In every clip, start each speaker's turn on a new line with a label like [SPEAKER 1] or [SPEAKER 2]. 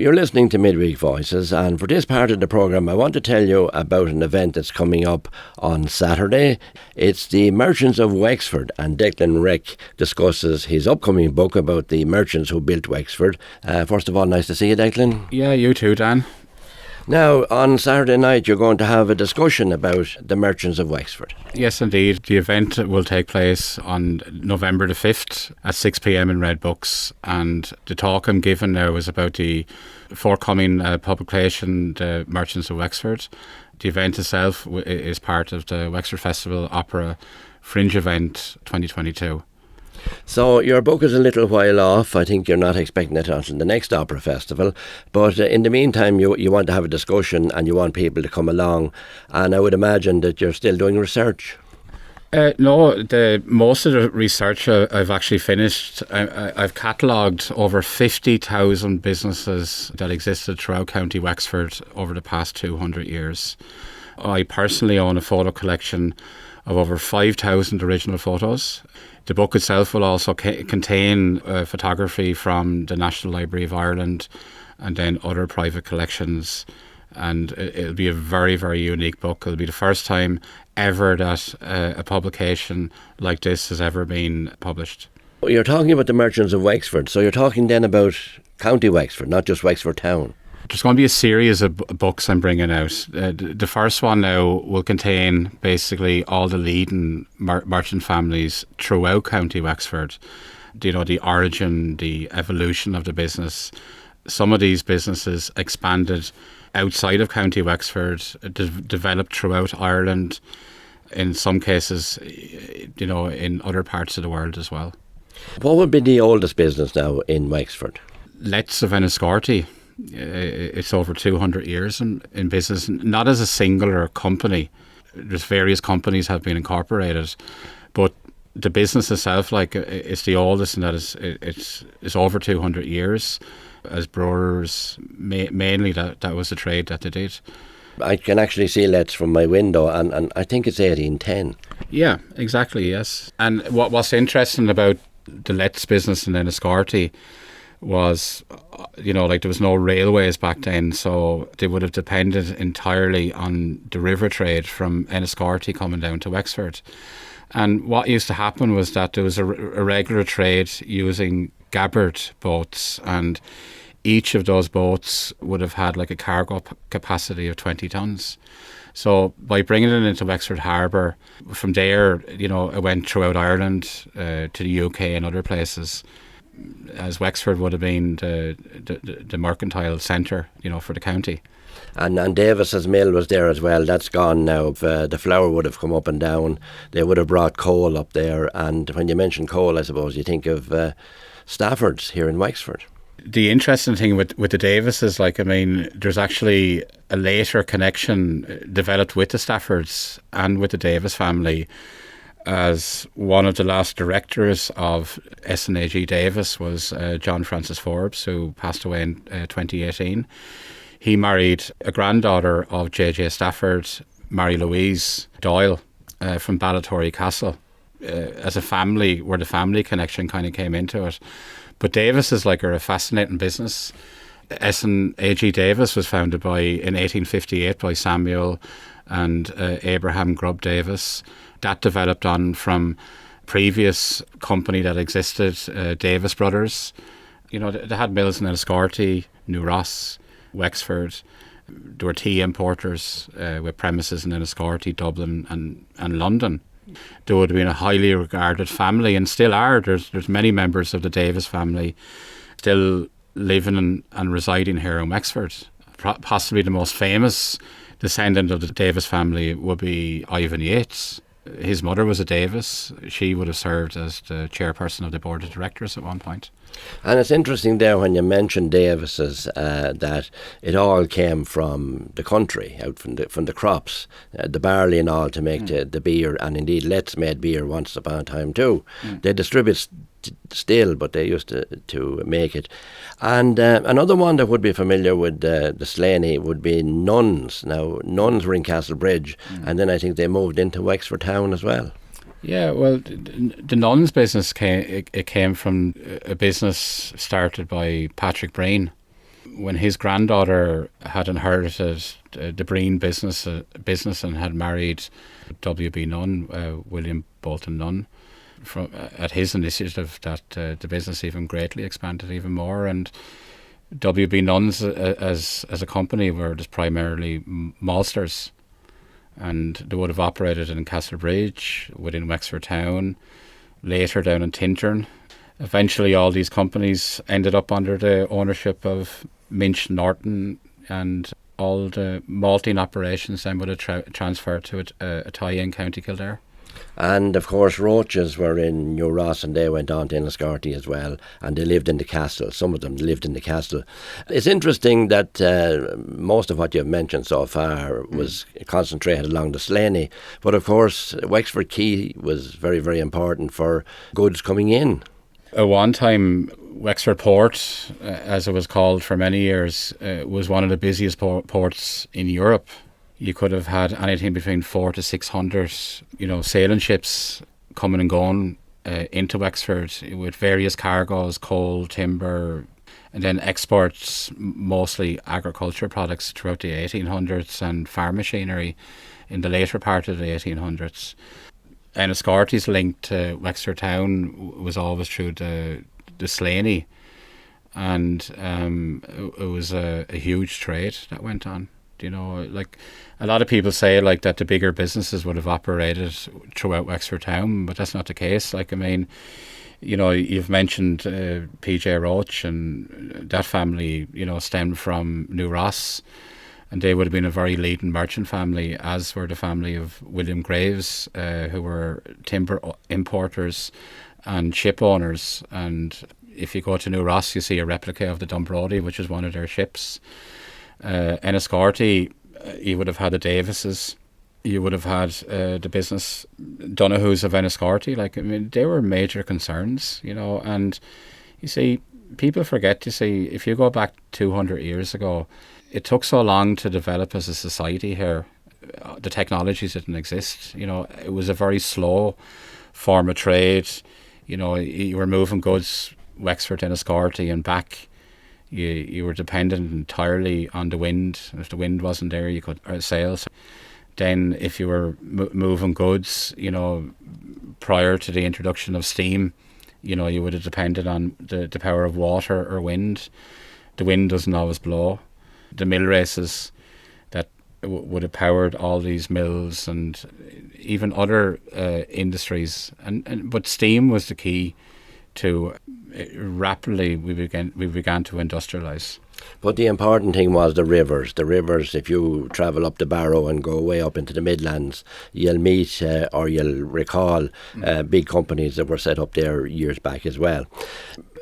[SPEAKER 1] You're listening to Midweek Voices, and for this part of the programme I want to tell you about an event that's coming up on Saturday. It's the Merchants of Wexford, and Declan Rick discusses his upcoming book about the merchants who built Wexford. First of all, nice to see you, Declan.
[SPEAKER 2] Yeah, you too, Dan.
[SPEAKER 1] Now, on Saturday night you're going to have a discussion about the Merchants of Wexford.
[SPEAKER 2] Yes, indeed. The event will take place on November the 5th at 6 p.m. in Red Books, and the talk I'm giving now is about the forthcoming publication, The Merchants of Wexford. The event itself is part of the Wexford Festival Opera Fringe Event 2022.
[SPEAKER 1] So your book is a little while off. I think you're not expecting it until the next opera festival, but in the meantime you want to have a discussion and you want people to come along, and I would imagine that you're still doing research.
[SPEAKER 2] No, most of the research I've actually finished. I've catalogued over 50,000 businesses that existed throughout County Wexford over the past 200 years. I personally own a photo collection of over 5,000 original photos. The book itself will also contain photography from the National Library of Ireland and then other private collections. And it'll be a very, very unique book. It'll be the first time ever that a publication like this has ever been published.
[SPEAKER 1] You're talking about the Merchants of Wexford, so you're talking then about County Wexford, not just Wexford Town.
[SPEAKER 2] There's going to be a series of books I'm bringing out. The first one now will contain basically all the leading merchant families throughout County Wexford. You know, the origin, the evolution of the business. Some of these businesses expanded outside of County Wexford, developed throughout Ireland, in some cases, you know, in other parts of the world as well.
[SPEAKER 1] What would be the oldest business now in Wexford?
[SPEAKER 2] Letts of Enniscorthy. It's over 200 years in business, not as a singular company. There's various companies have been incorporated, but the business itself, like, it's the oldest, and that it's over 200 years. As brewers, mainly that was the trade that they did.
[SPEAKER 1] I can actually see Letts from my window, and I think it's 1810.
[SPEAKER 2] Yeah, exactly, yes. And what's interesting about the Letts business in Enniscorthy was, you know, like, there was no railways back then, so they would have depended entirely on the river trade from Enniscorthy coming down to Wexford. And what used to happen was that there was a regular trade using gabbard boats, and each of those boats would have had like a cargo capacity of 20 tonnes. So by bringing it into Wexford Harbour, from there, you know, it went throughout Ireland to the UK and other places, as Wexford would have been the mercantile centre, you know, for the county.
[SPEAKER 1] And Davis's mill was there as well. That's gone now. The flour would have come up and down. They would have brought coal up there. And when you mention coal, I suppose you think of Stafford's here in Wexford.
[SPEAKER 2] The interesting thing with the Davises, like, I mean, there's actually a later connection developed with the Staffords and with the Davis family, as one of the last directors of S&AG Davis was John Francis Forbes, who passed away in 2018. He married a granddaughter of J.J. Stafford, Mary Louise Doyle, from Ballatory Castle. As a family, where the family connection kind of came into it. But Davis is like a fascinating business. S&AG Davis was founded in 1858 by Samuel and Abraham Grubb Davis. That developed on from previous company that existed, Davis Brothers. You know, they had mills in Enniscorthy, New Ross, Wexford. There were tea importers with premises in Enniscorthy, Dublin and London. There would have been a highly regarded family, and still are. There's many members of the Davis family still living and residing here in Wexford. Possibly the most famous descendant of the Davis family would be Ivan Yates. His mother was a Davis. She would have served as the chairperson of the board of directors at one point.
[SPEAKER 1] And it's interesting there when you mentioned Davis's that it all came from the country, out from the crops, the barley and all to make the beer, and indeed Letts made beer once upon a time too. They distribute still, but they used to make it. And another one that would be familiar with the Slaney would be Nuns. Now, Nuns were in Castlebridge, and then I think they moved into Wexford Town as well.
[SPEAKER 2] Yeah, well, the Nuns business came from a business started by Patrick Breen, When his granddaughter had inherited the Breen business and had married W.B. Nunn, William Bolton Nunn, at his initiative, that the business even greatly expanded even more. And W.B. Nunn's as a company were just primarily maltsters, and they would have operated in Castlebridge, within Wexford town, later down in Tintern. Eventually all these companies ended up under the ownership of Minch Norton, and all the malting operations then would have transferred to a tie in County Kildare.
[SPEAKER 1] And of course Roaches were in New Ross, and they went on to Enniscorthy as well, and they lived in the castle. Some of them lived in the castle. It's interesting that most of what you've mentioned so far was concentrated along the Slaney, but of course Wexford Quay was very, very important for goods coming in.
[SPEAKER 2] At one time, Wexford Port, as it was called for many years, was one of the busiest ports in Europe. You could have had anything between 400 to 600, sailing ships coming and going into Wexford with various cargoes, coal, timber, and then exports, mostly agriculture products throughout the 1800s, and farm machinery in the later part of the 1800s. Enniscorthy's link to Wexford town was always through the Slaney, and it was a huge trade that went on. Like a lot of people say, like, that the bigger businesses would have operated throughout Wexford town, but that's not the case. Like, I mean, you've mentioned PJ Roach, and that family, stemmed from New Ross, and they would have been a very leading merchant family, as were the family of William Graves, who were timber importers and ship owners. And if you go to New Ross, you see a replica of the Dunbrody, which is one of their ships. Enniscorthy, you would have had the Davises, you would have had the business Donohue's of Enniscorthy. Like, I mean, they were major concerns, and you see, people forget, if you go back 200 years ago, it took so long to develop as a society here. The technologies didn't exist. It was a very slow form of trade. You were moving goods Wexford to Enniscorthy and back. You were dependent entirely on the wind. If the wind wasn't there, you could sail. Then if you were moving goods, prior to the introduction of steam, you would have depended on the power of water or wind. The wind doesn't always blow. The mill races that would have powered all these mills and even other industries, but steam was the key to rapidly we began to industrialise.
[SPEAKER 1] But the important thing was the rivers. The rivers, if you travel up the Barrow and go way up into the Midlands, you'll meet or you'll recall big companies that were set up there years back as well.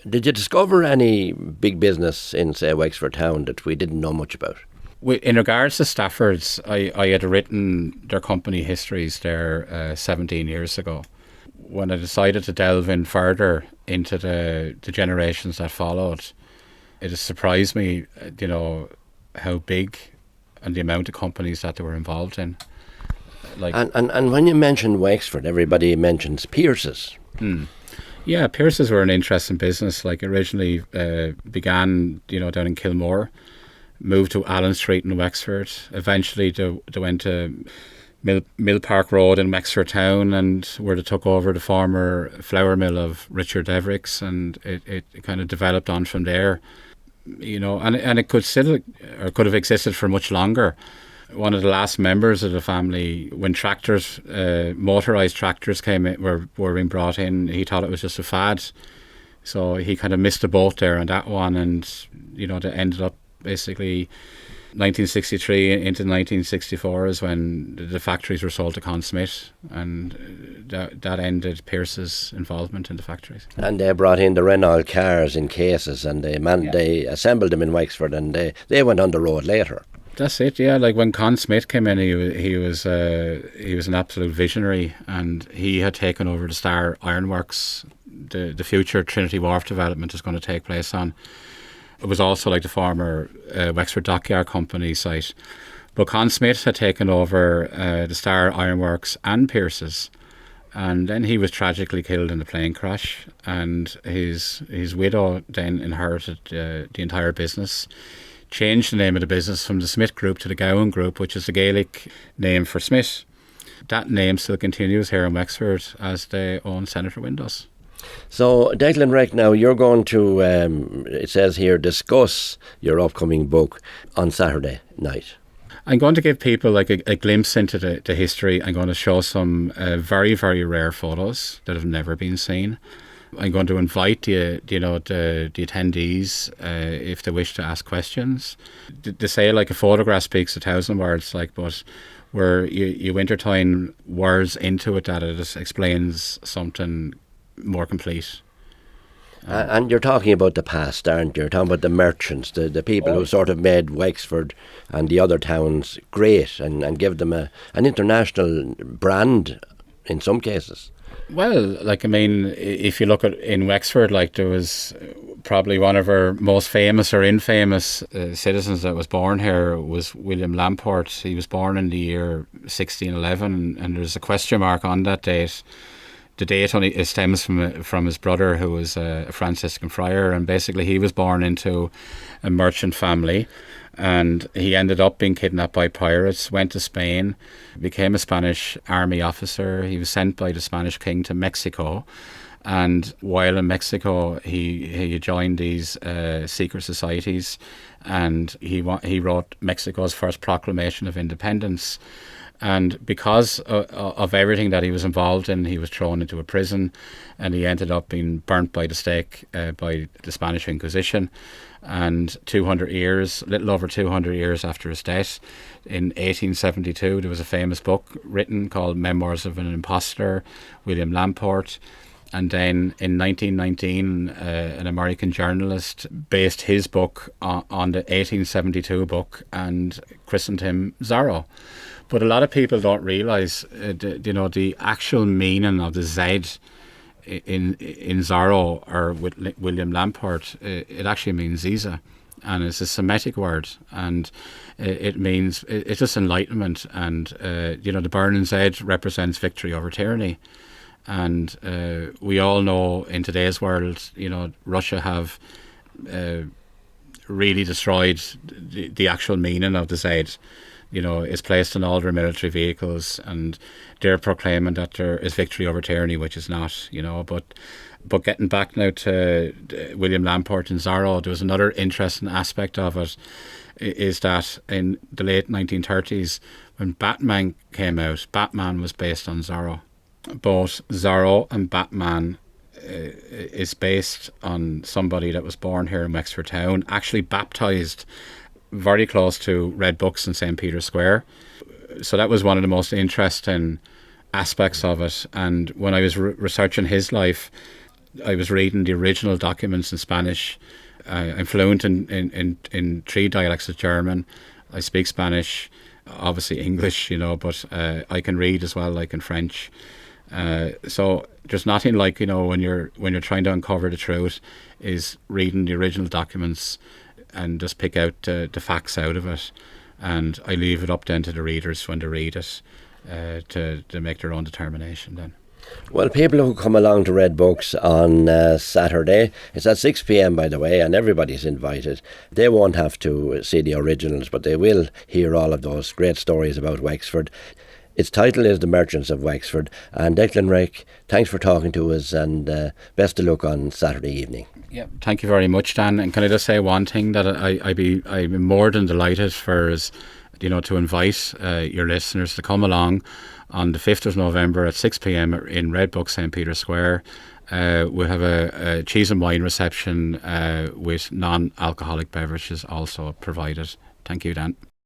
[SPEAKER 1] Did you discover any big business in, say, Wexford town that we didn't know much about?
[SPEAKER 2] In regards to Staffords, I had written their company histories there 17 years ago. When I decided to delve in further into the generations that followed, it has surprised me, how big and the amount of companies that they were involved in. Like,
[SPEAKER 1] and when you mention Wexford, everybody mentions Pierce's.
[SPEAKER 2] Yeah, Pierce's were an interesting business. Like, originally began, down in Kilmore, moved to Allen Street in Wexford. Eventually they went to Mill Park Road in Wexford town, and where they took over the former flour mill of Richard Devericks, and it kind of developed on from there. And it could have existed for much longer. One of the last members of the family, when tractors, motorised tractors came in, were being brought in, he thought it was just a fad. So he kind of missed the boat there on that one, and they ended up basically 1963 into 1964 is when the factories were sold to Con Smith, and that ended Pierce's involvement in the factories. And
[SPEAKER 1] they brought in the Renault cars in cases, and they assembled them in Wexford, and they went on the road later.
[SPEAKER 2] That's it, yeah. Like, when Con Smith came in, he was an absolute visionary, and he had taken over the Star Ironworks. The future Trinity Wharf development is going to take place on. It was also like the former Wexford Dockyard Company site. But Con Smith had taken over the Star Ironworks and Pierce's, And then he was tragically killed in a plane crash, and his widow then inherited the entire business, changed the name of the business from the Smith Group to the Gowan Group, which is the Gaelic name for Smith. That name still continues here in Wexford as they own Senator Windows.
[SPEAKER 1] So, Declan Reck, now you're going to, it says here, discuss your upcoming book on Saturday night.
[SPEAKER 2] I'm going to give people like a glimpse into the history. I'm going to show some very, very rare photos that have never been seen. I'm going to invite the attendees, if they wish to ask questions. They say like a photograph speaks 1,000 words, but where you intertwine words into it that it explains something more complete.
[SPEAKER 1] And you're talking about the past, aren't you? You're talking about the merchants, the people who sort of made Wexford and the other towns great and give them an international brand in some cases.
[SPEAKER 2] Well, if you look at in Wexford, there was probably one of our most famous or infamous citizens that was born here was William Lamport. He was born in the year 1611, and there's a question mark on that date. The date only stems from his brother, who was a Franciscan friar, and basically he was born into a merchant family, and he ended up being kidnapped by pirates, went to Spain, became a Spanish army officer. He was sent by the Spanish king to Mexico, and while in Mexico he joined these secret societies, and he wrote Mexico's first proclamation of independence. And because of everything that he was involved in, he was thrown into a prison, and he ended up being burnt by the stake by the Spanish Inquisition. And 200 years, little over 200 years after his death, in 1872, there was a famous book written called Memoirs of an Impostor, William Lamport. And then in 1919, an American journalist based his book on the 1872 book and christened him Zorro. But a lot of people don't realise, the actual meaning of the Z in Zorro or with William Lamport. It actually means Ziza, and it's a Semitic word, and it means it's just enlightenment. And the burning Z represents victory over tyranny. And we all know in today's world, Russia have really destroyed the actual meaning of the Z. Is placed in all their military vehicles, and they're proclaiming that there is victory over tyranny, which is not, But getting back now to William Lamport and Zorro, there was another interesting aspect of it, is that in the late 1930s, when Batman came out, Batman was based on Zorro. Both Zorro and Batman is based on somebody that was born here in Wexford town, actually baptised very close to Red Books in St. Peter's Square. So that was one of the most interesting aspects of it. And when I was researching his life, I was reading the original documents in Spanish. I'm fluent in 3 dialects of German. I speak Spanish, obviously English, but I can read as well, like in French. So there's nothing like, when you're trying to uncover the truth, is reading the original documents and just pick out the facts out of it, and I leave it up then to the readers when they read it to make their own determination then.
[SPEAKER 1] Well, people who come along to Red Books on Saturday, it's at 6 p.m. by the way, and everybody's invited. They won't have to see the originals, but they will hear all of those great stories about Wexford. Its title is The Merchants of Wexford. And Declan Reck, thanks for talking to us, and best of luck on Saturday evening.
[SPEAKER 2] Yeah, thank you very much, Dan. And can I just say one thing that I'm more than delighted for is, to invite your listeners to come along on the 5th of November at 6 p.m. in Red Book, St. Peter's Square. We'll have a cheese and wine reception with non-alcoholic beverages also provided. Thank you, Dan.